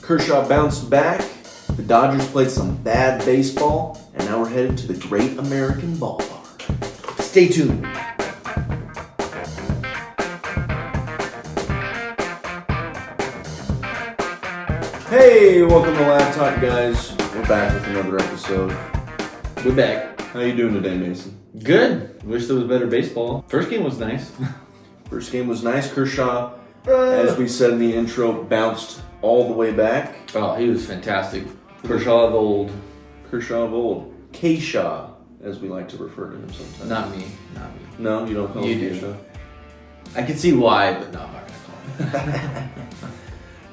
Kershaw bounced back. The Dodgers played some bad baseball, and now we're headed to the Great American Ballpark. Stay tuned. Hey, welcome to Laugh Talk, guys. We're back with another episode. We're back. How you doing today, Mason? Good. Wish there was better baseball. First game was nice. First game was nice. Kershaw, as we said in the intro, bounced all the way back. Oh, he was fantastic. Kershaw of old. Kershaw of old. Kershaw, as we like to refer to him sometimes. Not me. No, you don't call him Kershaw? I can see why, but no, I'm not going to call him.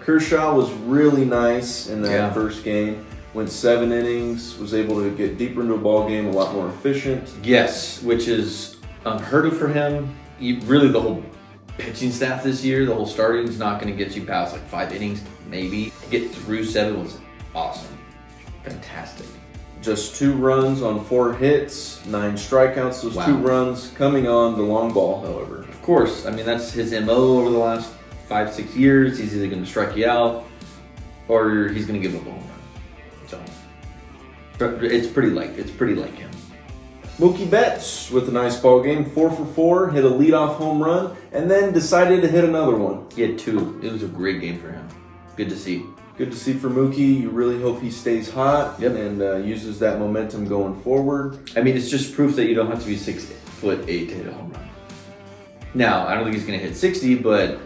Kershaw was really nice in that first game. Went 7 innings, was able to get deeper into a ball game, a lot more efficient. Yes, which is unheard of for him. Really, the whole pitching staff this year, the whole starting is not going to get you past like 5 innings, maybe. To get through 7 was awesome. Fantastic. Just 2 runs on 4 hits, 9 strikeouts. Those 2 runs coming on the long ball, however. Of course. I mean, that's his MO over the last 5-6 years. He's either going to strike you out or he's going to give up a home run. So it's pretty like him. Mookie Betts with a nice ball game, 4 for 4, hit a leadoff home run, and then decided to hit another one. He had 2. It was a great game for him. Good to see. Good to see for Mookie. You really hope he stays hot and uses that momentum going forward. I mean, it's just proof that you don't have to be 6'8" to hit a home run. Now, I don't think he's going to hit 60, but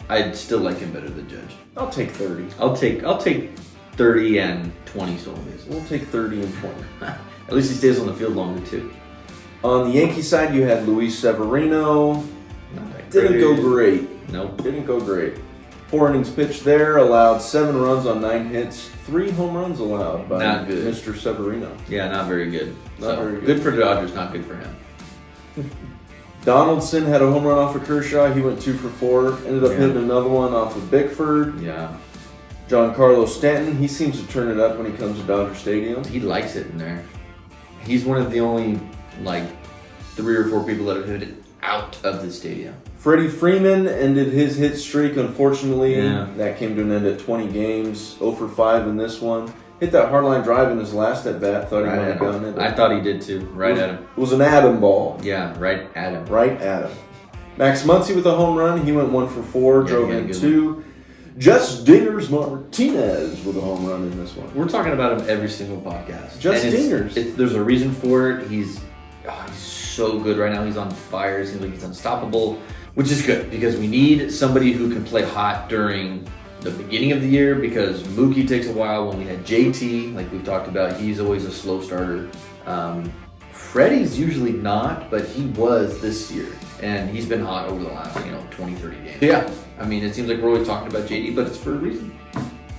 I'd still like him better than Judge. I'll take 30. I'll take 30 and 20 stolen bases. We'll take 30 and 20. At least he stays on the field longer too. On the Yankee side, you had Luis Severino. Didn't go great. Nope. Didn't go great. 4 innings pitched there, allowed 7 runs on 9 hits, 3 home runs allowed by Mr. Severino. Yeah, not very good. Not very good. Good for the Dodgers, not good for him. Donaldson had a home run off of Kershaw. He went 2 for 4. Ended up hitting another one off of Bickford. Yeah. Giancarlo Stanton, he seems to turn it up when he comes to Dodger Stadium. He likes it in there. He's one of the only, 3 or 4 people that have hit it out of the stadium. Freddie Freeman ended his hit streak, unfortunately. Yeah. That came to an end at 20 games. 0 for 5 in this one. Hit that hardline drive in his last at-bat. Thought he might have gotten it. I thought he did too. Right at him. It was an Adam ball. Yeah, right at him. Right at him. Max Muncy with a home run. He went 1 for 4, drove in 2. Just Dingers Martinez with a home run in this one. We're talking about him every single podcast. Just Dingers. There's a reason for it. He's so good right now. He's on fire. It seems like he's unstoppable, which is good because we need somebody who can play hot during the beginning of the year because Mookie takes a while. When we had JT, like we've talked about, he's always a slow starter. Freddie's usually not, but he was this year. And he's been hot over the last, 20, 30 games. Yeah. I mean, it seems like we're always talking about JD, but it's for a reason.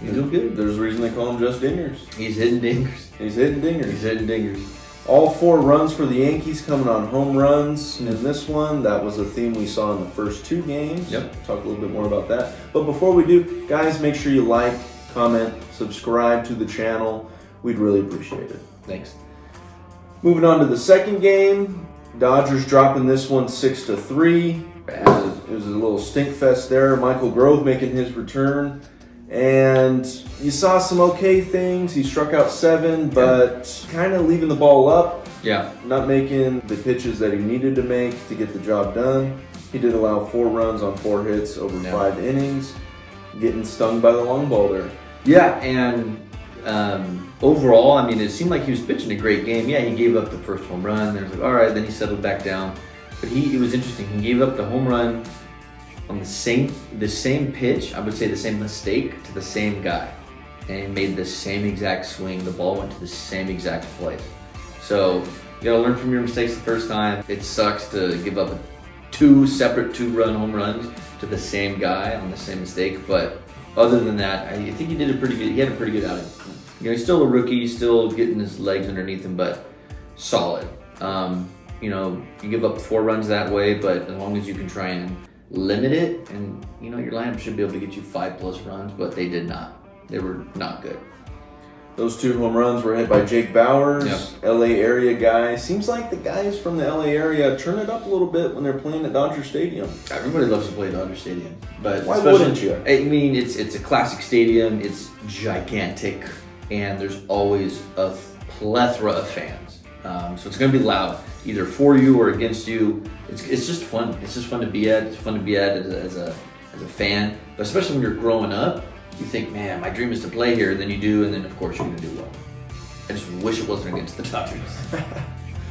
He's doing good. There's a reason they call him Just Dingers. He's hitting dingers. He's hitting dingers. He's hitting dingers. All 4 runs for the Yankees coming on home runs in this one. That was a theme we saw in the first 2 games. Yep. Talk a little bit more about that. But before we do, guys, make sure you like, comment, subscribe to the channel. We'd really appreciate it. Thanks. Moving on to the second game. Dodgers dropping this one 6-3. It was a little stink fest there. Michael Grove making his return. And you saw some okay things. He struck out 7, but kind of leaving the ball up. Yeah. Not making the pitches that he needed to make to get the job done. He did allow 4 runs on 4 hits over 5 innings. Getting stung by the long ball there. Yeah, and overall, I mean, it seemed like he was pitching a great game. Yeah, he gave up the first home run. There was all right, then he settled back down. But it was interesting. He gave up the home run on the same pitch, I would say the same mistake to the same guy. And he made the same exact swing. The ball went to the same exact place. So you gotta learn from your mistakes the first time. It sucks to give up 2 separate 2-run home runs to the same guy on the same mistake. But other than that, I think he had a pretty good outing. He's still a rookie, still getting his legs underneath him, but solid. You give up 4 runs that way, but as long as you can try and limit it, and your lineup should be able to get you 5+ runs, but they did not. They were not good. Those 2 home runs were hit by Jake Bowers, Yep. LA area guy. Seems like the guys from the LA area turn it up a little bit when they're playing at Dodger Stadium. Everybody loves to play at Dodger Stadium, but Why wouldn't you? I mean, it's a classic stadium. It's gigantic, and there's always a plethora of fans. So it's going to be loud, either for you or against you. It's just fun. It's just fun to be at. It's fun to be at as a fan, but especially when you're growing up. You think, man, my dream is to play here, and then you do, and then of course you're going to do well. I just wish it wasn't against the Dodgers.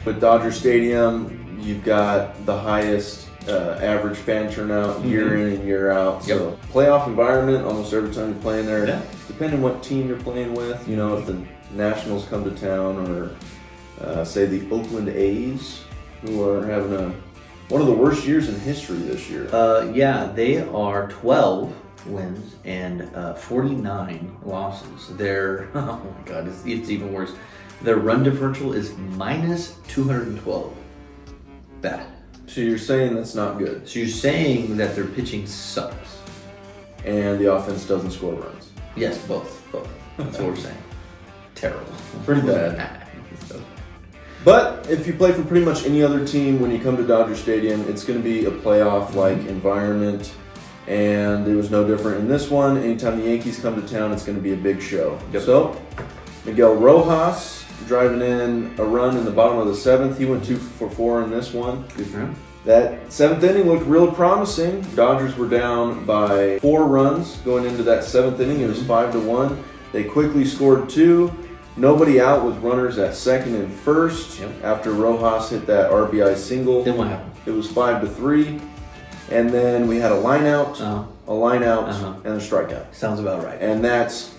With Dodger Stadium, you've got the highest average fan turnout year in and year out. Yep. So playoff environment, almost every time you're playing there, Yeah. depending what team you're playing with, you know, if the Nationals come to town or say the Oakland A's, who are having one of the worst years in history this year. Yeah, they are 12 wins and 49 losses. Their oh my god, it's even worse. Their run differential is minus 212. Bad. So you're saying that's not good, So you're saying that their pitching sucks? and the offense doesn't score runs. Yes, both. That's what we're saying. Terrible. Pretty bad. But if you play for pretty much any other team when you come to Dodger Stadium, it's going to be a playoff-like environment, and it was no different in this one. Anytime the Yankees come to town, it's going to be a big show. Yep. So, Miguel Rojas driving in a run in the bottom of the 7th. He went 2 for 4 in this one. Good for him. That 7th inning looked real promising. Dodgers were down by 4 runs going into that 7th inning. It was 5-1. They quickly scored 2. Nobody out with runners at second and first. Yep. After Rojas hit that RBI single. Then what happened? It was 5-3. And then we had a line out, a line out, and a strikeout. Sounds about right. And that's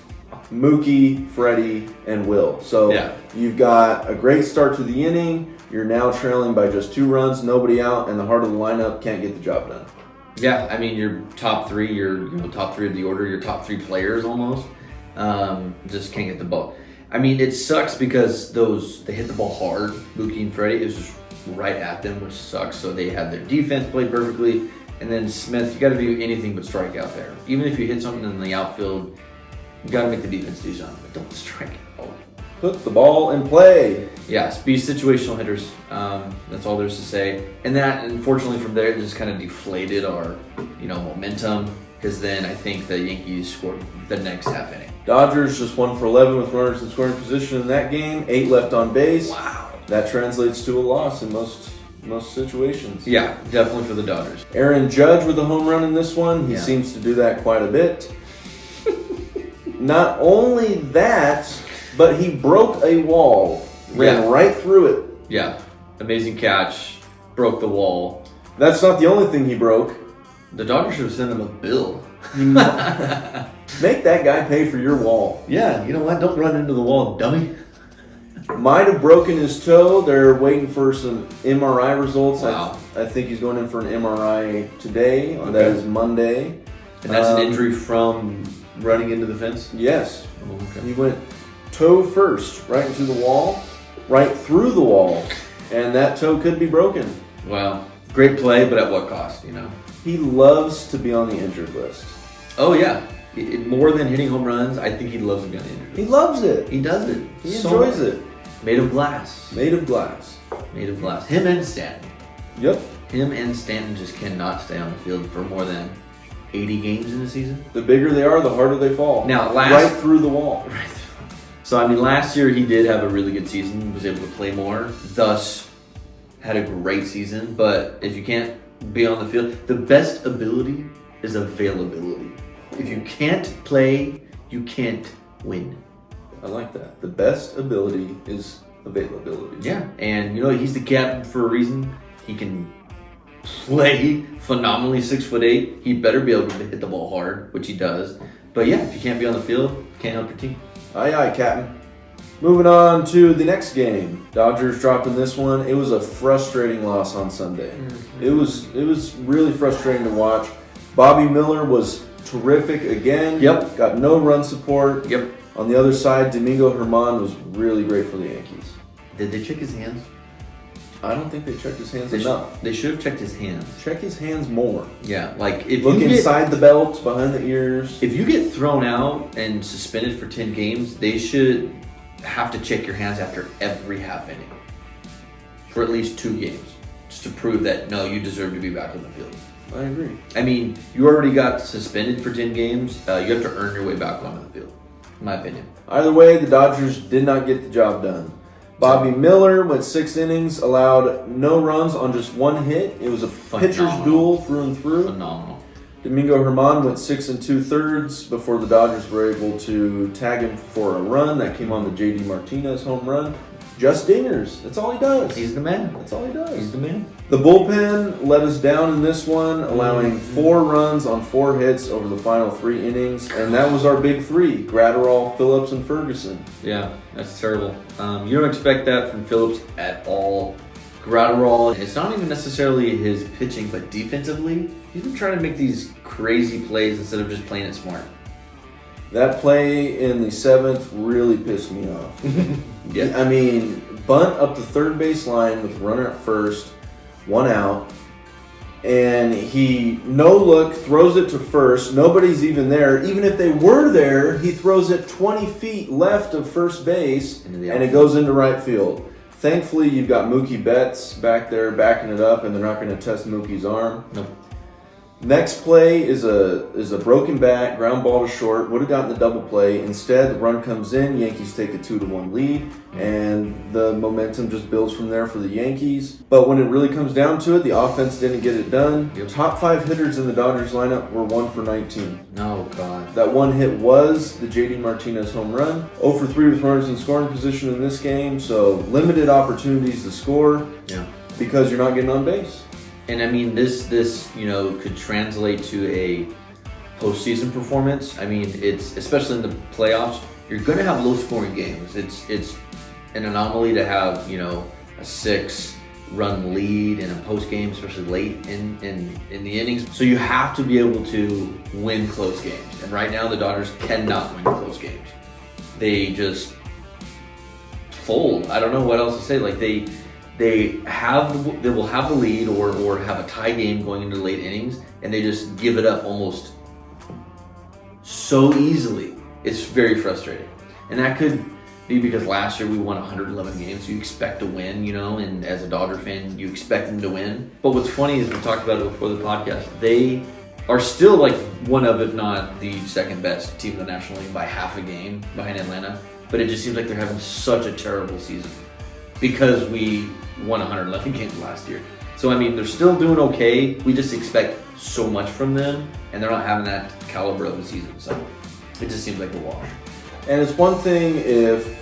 Mookie, Freddie, and Will. So Yeah. you've got a great start to the inning. You're now trailing by just 2 runs, nobody out, and the heart of the lineup can't get the job done. Yeah, I mean, your top 3, your top 3 of the order, your top 3 players almost, just can't get the ball. I mean, it sucks because they hit the ball hard. Mookie and Freddie, it was just right at them, which sucks. So they had their defense played perfectly. And then Smith, you got to do anything but strike out there. Even if you hit something in the outfield, you got to make the defense do something, but don't strike out. Put the ball in play. Yeah, be situational hitters. That's all there's to say. And that, unfortunately, from there, it just kind of deflated our, momentum. Because then I think the Yankees scored the next half inning. Dodgers just 1 for 11 with runners in scoring position in that game. 8 left on base. Wow. That translates to a loss in most situations. Yeah, definitely for the Dodgers. Aaron Judge with a home run in this one. He Yeah. seems to do that quite a bit. Not only that, but he broke a wall. Ran right through it. Yeah, amazing catch. Broke the wall. That's not the only thing he broke. The Dodgers should have sent him a bill. Make that guy pay for your wall. Yeah, you know what? Don't run into the wall, dummy. Might have broken his toe. They're waiting for some MRI results. Wow. I think he's going in for an MRI today. Okay. That is Monday. And that's an injury from running into the fence? Yes. Oh, okay. He went toe first, right into the wall, right through the wall, and that toe could be broken. Wow. Great play, but at what cost, He loves to be on the injured list. Oh, yeah. More than hitting home runs, I think he loves to be on the injured list. He loves it. He does it. He So enjoys it. Made of glass. Made of glass. Made of glass. Him and Stanton. Yep. Him and Stanton just cannot stay on the field for more than 80 games in a season. The bigger they are, the harder they fall. Now, right through the wall. So, last year he did have a really good season, was able to play more, thus had a great season. But if you can't be on the field, the best ability is availability. If you can't play, you can't win. I like that. The best ability is availability. Yeah, and he's the captain for a reason. He can play phenomenally, 6'8". He better be able to hit the ball hard, which he does. But yeah, if you can't be on the field, can't help your team. Aye, aye, Captain. Moving on to the next game. Dodgers dropping this one. It was a frustrating loss on Sunday. Mm-hmm. It was really frustrating to watch. Bobby Miller was terrific again. Yep. Got no run support. Yep. On the other side, Domingo Germán was really great for the Yankees. Did they check his hands? I don't think they checked his hands enough. They should have checked his hands. Check his hands more. Yeah, like if Look you inside the belt, behind the ears. If you get thrown out and suspended for 10 games, they should have to check your hands after every half inning for at least 2 games, just to prove that, no, you deserve to be back on the field. I agree. I mean, you already got suspended for 10 games. You have to earn your way back onto the field, in my opinion. Either way, the Dodgers did not get the job done. Bobby Miller went 6 innings, allowed no runs on just 1 hit. It was a pitcher's duel through and through. Phenomenal. Domingo Germán went 6 2/3 before the Dodgers were able to tag him for a run. That came on the J.D. Martinez home run. Just dingers. That's all he does. He's the man. That's all he does. He's the man. The bullpen let us down in this one, allowing 4 runs on 4 hits over the final 3 innings. And that was our big 3, Gratterall, Phillips, and Ferguson. Yeah, that's terrible. You don't expect that from Phillips at all. Gratterall, it's not even necessarily his pitching, but defensively, he's been trying to make these crazy plays instead of just playing it smart. That play in the 7th really pissed me off. Yeah. I mean, bunt up the third base line with runner at first, 1 out, and he no look throws it to first. Nobody's even there. Even if they were there, he throws it 20 feet left of first base, and it goes into right field. Thankfully, you've got Mookie Betts back there backing it up, and they're not going to test Mookie's arm. Nope. Next play is a broken bat, ground ball to short. Would have gotten the double play. Instead, the run comes in. Yankees take a 2-1 lead, and the momentum just builds from there for the Yankees. But when it really comes down to it, the offense didn't get it done. Yep. Top 5 hitters in the Dodgers lineup were 1 for 19. Oh, God. That 1 hit was the J.D. Martinez home run. 0 for 3 with runners in scoring position in this game, so limited opportunities to score. Yeah. Because you're not getting on base. And I mean, this could translate to a postseason performance. I mean, it's especially in the playoffs. You're going to have low-scoring games. It's an anomaly to have a 6-run lead in a post game, especially late in the innings. So you have to be able to win close games. And right now, the Dodgers cannot win close games. They just fold. I don't know what else to say. Like they will have the lead or have a tie game going into late innings, and they just give it up almost so easily. It's very frustrating. And that could be because last year we won 111 games, so you expect to win, and as a Dodger fan, you expect them to win. But what's funny is we talked about it before the podcast, they are still like one of, if not the second best team in the National League by half a game behind Atlanta. But it just seems like they're having such a terrible season because we won 111 games last year. So, I mean, they're still doing okay. We just expect so much from them, and they're not having that caliber of a season. So, it just seems like a wash. And it's one thing if,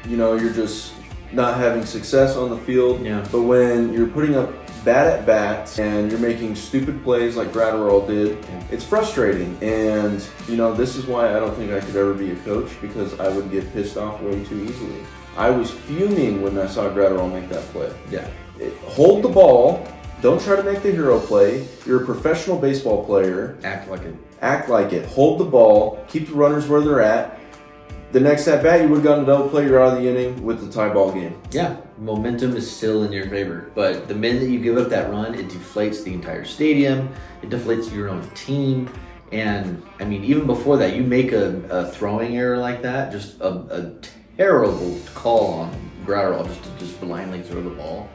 you're just not having success on the field. Yeah. But when you're putting up bad at-bats and you're making stupid plays like Gratterall did, it's frustrating. And, this is why I don't think I could ever be a coach, because I would get pissed off way too easily. I was fuming when I saw Gratterall make that play. Yeah. Hold the ball. Don't try to make the hero play. You're a professional baseball player. Act like it. Act like it. Hold the ball. Keep the runners where they're at. The next at bat, you would have gotten a double play. You're out of the inning with the tie ball game. Yeah. Momentum is still in your favor. But the minute you give up that run, it deflates the entire stadium. It deflates your own team. And, I mean, even before that, you make a throwing error like that, just a terrible call on Gratterall just blindly throw the ball,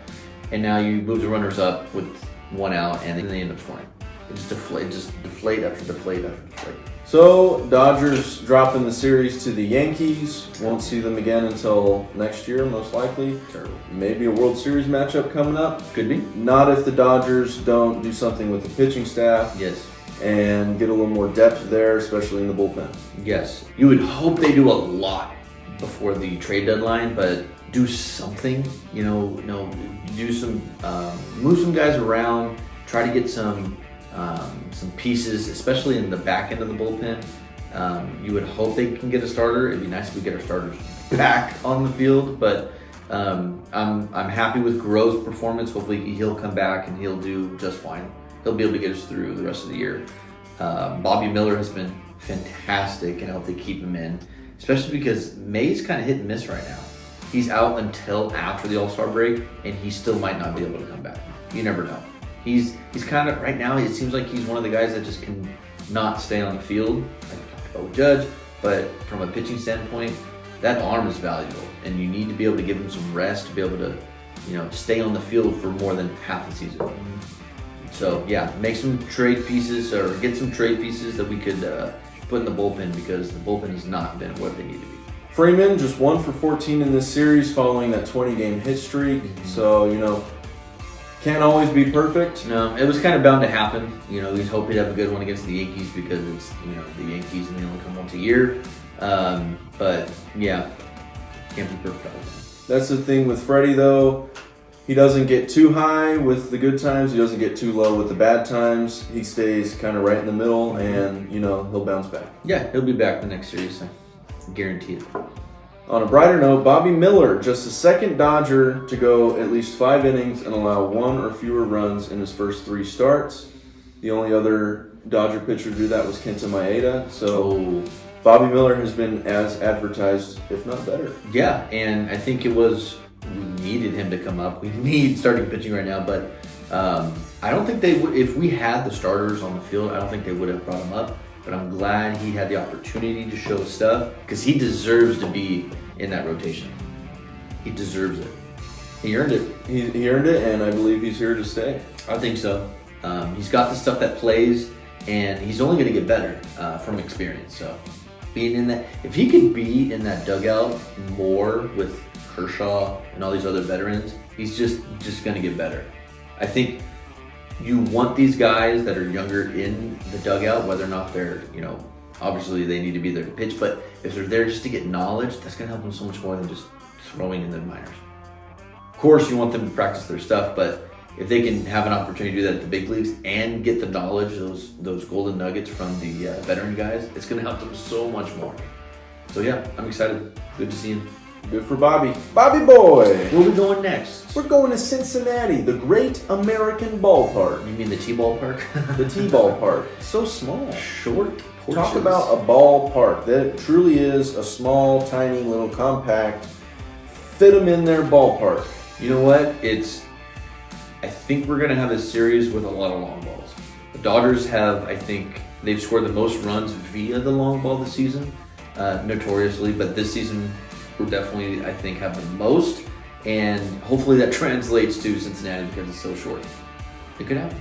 and now you move the runners up with 1 out, and then they end up scoring. It just deflate after deflate after deflate. So Dodgers dropping the series to the Yankees. Won't see them again until next year, most likely. Terrible. Maybe a World Series matchup coming up. Could be. Not if the Dodgers don't do something with the pitching staff. Yes. And get a little more depth there, especially in the bullpen. Yes. You would hope they do a lot before the trade deadline, but do something, do some, move some guys around, try to get some pieces, especially in the back end of the bullpen. You would hope they can get a starter. It'd be nice if we get our starters back on the field, but I'm happy with Grove's performance. Hopefully he'll come back and he'll do just fine. He'll be able to get us through the rest of the year. Bobby Miller has been fantastic, and I hope they keep him in. Especially because May's kind of hit and miss right now. He's out until after the All-Star break, and he still might not be able to come back. You never know. He's kind of, right now, it seems like he's one of the guys that just can not stay on the field. Like we talked about with Judge, but from a pitching standpoint, that arm is valuable, and you need to be able to give him some rest to be able to, stay on the field for more than half the season. So yeah, make some trade pieces or get some trade pieces that we could put in the bullpen, because the bullpen has not been what they need to be. Freeman just 1 for 14 in this series following that 20-game hit streak. So, can't always be perfect. No, it was kind of bound to happen. We'd hope he'd have a good one against the Yankees, because it's, the Yankees and they only come once a year. But yeah, can't be perfect all the time. That's the thing with Freddie, though. He doesn't get too high with the good times. He doesn't get too low with the bad times. He stays kind of right in the middle, and, he'll bounce back. Yeah, he'll be back the next series. I guarantee it. On a brighter note, Bobby Miller, just the second Dodger to go at least 5 innings and allow 1 or fewer runs in his first 3 starts. The only other Dodger pitcher to do that was Kenta Maeda. So Bobby Miller has been as advertised, if not better. Yeah, and I think we needed him to come up. We need starting pitching right now, but I don't think they would. If we had the starters on the field, I don't think they would have brought him up. But I'm glad he had the opportunity to show stuff, because he deserves to be in that rotation. He deserves it. He earned it. He earned it, and I believe he's here to stay. I think so. He's got the stuff that plays, and he's only going to get better from experience. So being in that, if he could be in that dugout more with Kershaw and all these other veterans, he's just going to get better. I think you want these guys that are younger in the dugout, whether or not they're, obviously they need to be there to pitch, but if they're there just to get knowledge, that's going to help them so much more than just throwing in the minors. Of course, you want them to practice their stuff, but if they can have an opportunity to do that at the big leagues and get the knowledge, those golden nuggets from the veteran guys, it's going to help them so much more. So yeah, I'm excited. Good to see him. Good for Bobby. Bobby boy! Where are we going next? We're going to Cincinnati, the great American ballpark. You mean the T-ball park? The T-ball park. So small. Short porches. Talk about a ballpark. That truly is a small, tiny, little compact. Fit them in their ballpark. You know what? I think we're going to have a series with a lot of long balls. The Dodgers they've scored the most runs via the long ball this season, notoriously, but this season we're definitely, I think, have the most, and hopefully that translates to Cincinnati because it's so short. It could happen.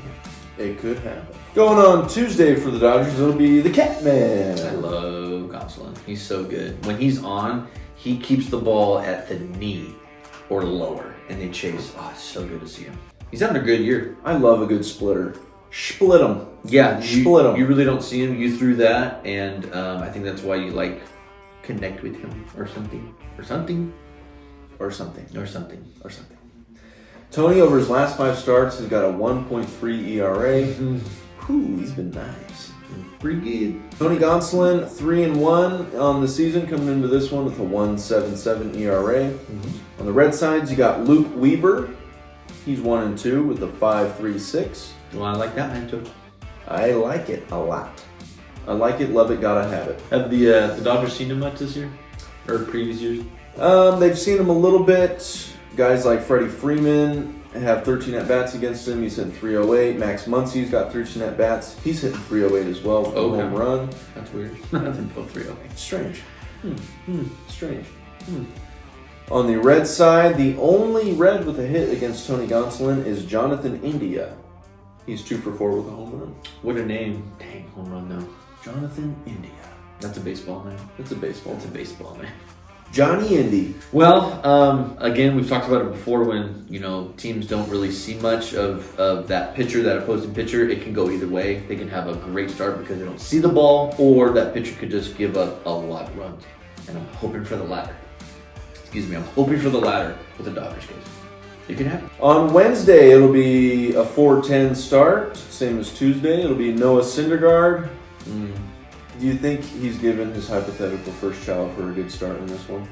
It could happen. Going on Tuesday for the Dodgers, it'll be the Catman. I love Gonsolin. He's so good. When he's on, he keeps the ball at the knee or lower, and they chase. Oh, it's so good to see him. He's having a good year. I love a good splitter. Split him. Yeah, split him. You really don't see him. You threw that, and I think that's why you connect with him or something. Tony, over his last 5 starts, has got a 1.3 ERA. He's been nice. Pretty good. Tony Gonsolin, 3-1 on the season, coming into this one with a 1.77 ERA. On the red sides, you got Luke Weaver. He's 1-2 with a 5.36. Well, I like that matchup. I like it a lot. I like it, love it, gotta have it. Have the Dodgers seen him much this year? Or previous years? They've seen him a little bit. Guys like Freddie Freeman have 13 at-bats against him. He's hitting 308. Max Muncy's got 13 at-bats. He's hitting 308 as well with a home run. That's weird. Nothing but 308. Strange. Strange. On the red side, the only red with a hit against Tony Gonsolin is Jonathan India. He's 2 for 4 with a home run. What a name. Dang, home run though. Jonathan India. That's a baseball name. That's a baseball. That's a baseball name. Johnny Indy. Well, again, we've talked about it before when, teams don't really see much of that pitcher, that opposing pitcher. It can go either way. They can have a great start because they don't see the ball, or that pitcher could just give up a lot of runs. And I'm hoping for the latter. I'm hoping for the latter with the Dodgers case. It can happen. On Wednesday, it'll be a 4:10 start, same as Tuesday. It'll be Noah Syndergaard. Do you think he's given his hypothetical first child for a good start in this one?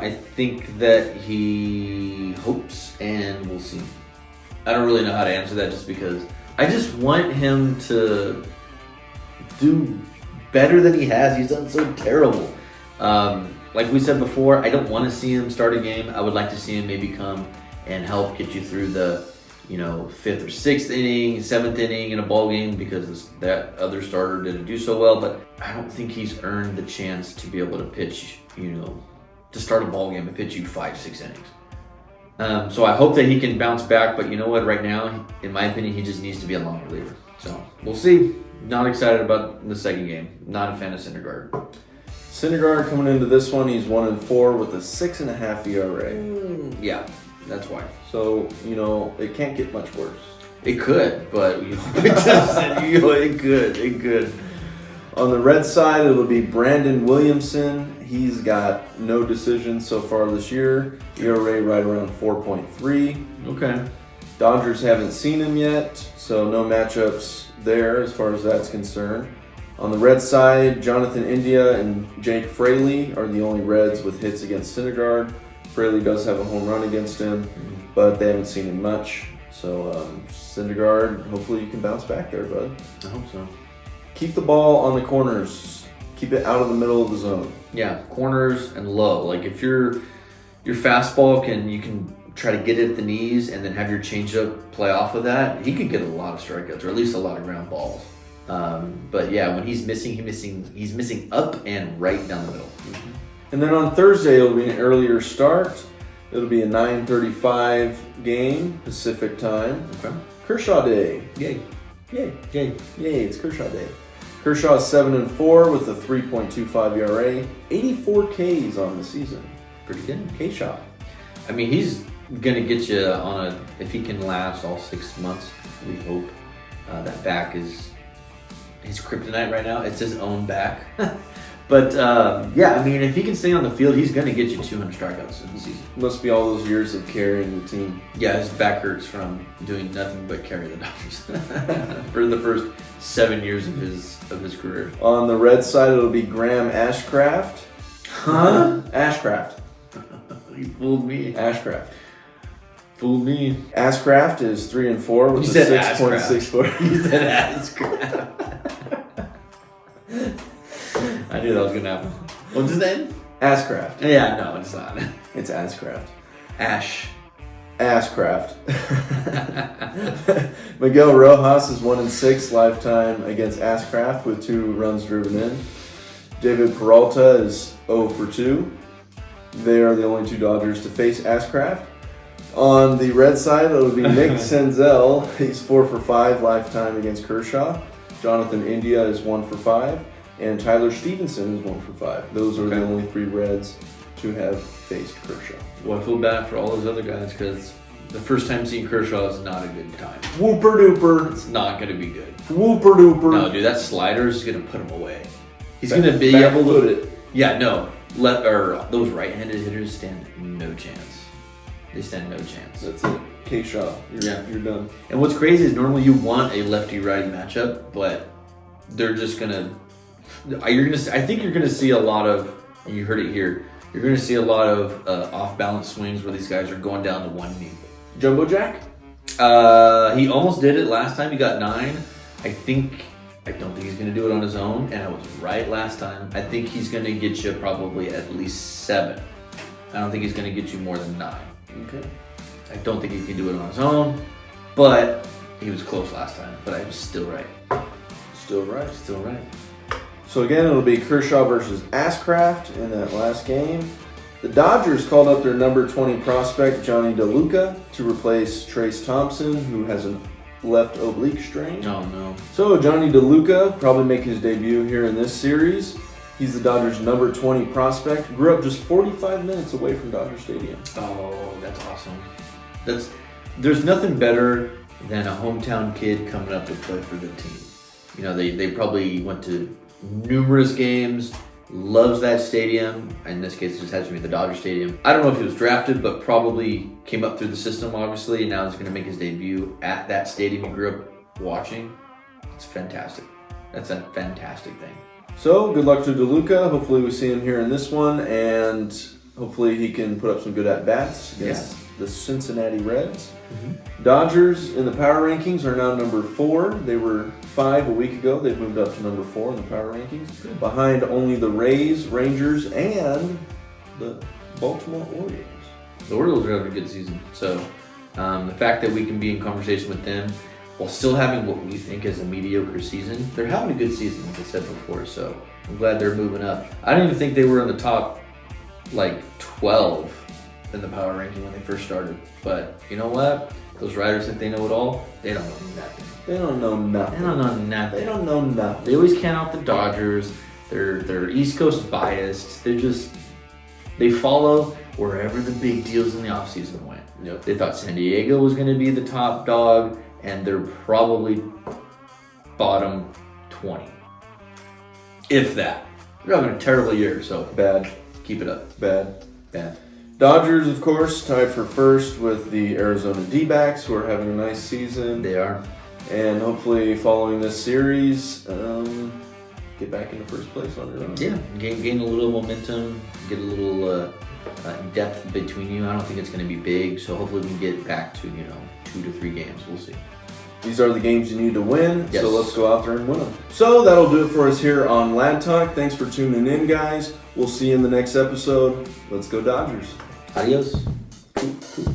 I think that he hopes, and we'll see. I don't really know how to answer that just because I just want him to do better than he has. He's done so terrible. Like we said before, I don't want to see him start a game. I would like to see him maybe come and help get you through the fifth or sixth inning, seventh inning in a ball game because that other starter didn't do so well. But I don't think he's earned the chance to be able to pitch, to start a ball game and pitch you 5-6 innings. So I hope that he can bounce back. But you know what? Right now, in my opinion, he just needs to be a long reliever. So we'll see. Not excited about the second game. Not a fan of Syndergaard. Syndergaard coming into this one, he's 1-4 with a 6.5 ERA. Yeah, that's why. So, it can't get much worse. It could, but it could. On the red side, it'll be Brandon Williamson. He's got no decisions so far this year. ERA right around 4.3. Okay. Dodgers haven't seen him yet, so no matchups there as far as that's concerned. On the red side, Jonathan India and Jake Fraley are the only Reds with hits against Syndergaard. Fraley does have a home run against him, but they haven't seen him much. So Syndergaard, hopefully you can bounce back there, bud. I hope so. Keep the ball on the corners. Keep it out of the middle of the zone. Yeah, corners and low. Like if your fastball you can try to get it at the knees and then have your changeup play off of that, he could get a lot of strikeouts or at least a lot of ground balls. But yeah, when he's missing up and right down the middle. Mm-hmm. And then on Thursday, it'll be an earlier start. It'll be a 9:35 game, Pacific time. Okay. Kershaw Day. Yay. Yay. Yay. Yay, it's Kershaw Day. Kershaw is 7-4 with a 3.25 ERA, 84 Ks on the season. Pretty good. Kershaw. I mean, he's going to get you if he can last all 6 months, we hope. That back is his kryptonite right now. It's his own back. But, yeah, I mean, if he can stay on the field, he's going to get you 200 strikeouts in the season. Must be all those years of carrying the team. Yeah, his back hurts from doing nothing but carry the Dodgers for the first 7 years of his career. On the red side, it'll be Graham Ashcraft. Huh? Ashcraft. You fooled me. Ashcraft. Fooled me. Ashcraft is 3-4 with a 6.64. You said Ashcraft. I knew that was going to happen. What's his name? Ashcraft. Yeah, no, it's not. It's Ashcraft. Ashcraft. Miguel Rojas is 1-6 lifetime against Ashcraft with 2 runs driven in. David Peralta is 0-2. They are the only 2 Dodgers to face Ashcraft. On the red side, it'll be Nick Senzel. He's 4-5 lifetime against Kershaw. Jonathan India is 1-5. And Tyler Stevenson is 1-5. Those are the only 3 Reds to have faced Kershaw. Well, I feel bad for all those other guys because the first time seeing Kershaw is not a good time. Whooper duper. It's not going to be good. Whooper duper. No, dude, that slider is going to put him away. He's going to be able to. It. Yeah, no. Those right-handed hitters stand no chance. They stand no chance. That's it. Kershaw. You're done. And what's crazy is normally you want a lefty-righty matchup, but they're just going to. I think you're going to see a lot of. And you heard it here. You're going to see a lot of off-balance swings where these guys are going down to one knee. Jumbo Jack? He almost did it last time. He got 9. I don't think he's going to do it on his own, and I was right last time. I think he's going to get you probably at least 7. I don't think he's going to get you more than 9. Okay. I don't think he can do it on his own, but he was close last time. But I was still right. Still right. Still right. So again, it'll be Kershaw versus Ashcraft in that last game. The Dodgers called up their number 20 prospect, Johnny DeLuca, to replace Trace Thompson, who has a left oblique strain. Oh, no. So Johnny DeLuca probably make his debut here in this series. He's the Dodgers' number 20 prospect. Grew up just 45 minutes away from Dodger Stadium. Oh, that's awesome. There's nothing better than a hometown kid coming up to play for the team. You know, they probably went to numerous games, loves that stadium. In this case, it just has to be the Dodger Stadium. I don't know if he was drafted, but probably came up through the system, obviously, and now he's going to make his debut at that stadium he grew up watching. It's fantastic. That's a fantastic thing. So, good luck to DeLuca. Hopefully we see him here in this one, and hopefully he can put up some good at-bats against the Cincinnati Reds. Mm-hmm. Dodgers in the power rankings are now number 4. They were 5 a week ago. They've moved up to number 4 in the power rankings. Good. Behind only the Rays, Rangers, and the Baltimore Orioles. The Orioles are having a good season, so The fact that we can be in conversation with them while still having what we think is a mediocre season. They're having a good season, like I said before, so I'm glad they're moving up. I don't even think they were in the top, 12 in the power ranking when they first started. But you know what? Those writers think they know it all. They don't know nothing. They don't know nothing. They don't know nothing. They don't know nothing. They always count out the Dodgers. They're East Coast biased. They follow wherever the big deals in the offseason went. Yep. They thought San Diego was going to be the top dog, and they're probably bottom 20. If that. They're having a terrible year, so Bad. keep it up. Bad. Bad. Dodgers, of course, tied for first with the Arizona D-backs, who are having a nice season. They are. And hopefully, following this series, get back into first place on their own. Yeah, gain a little momentum, get a little depth between you. I don't think it's going to be big, so hopefully we can get back to 2 to 3 games. We'll see. These are the games you need to win, Yes. so let's go out there and win them. So that'll do it for us here on Lad Talk. Thanks for tuning in, guys. We'll see you in the next episode. Let's go Dodgers. Adios. Cool.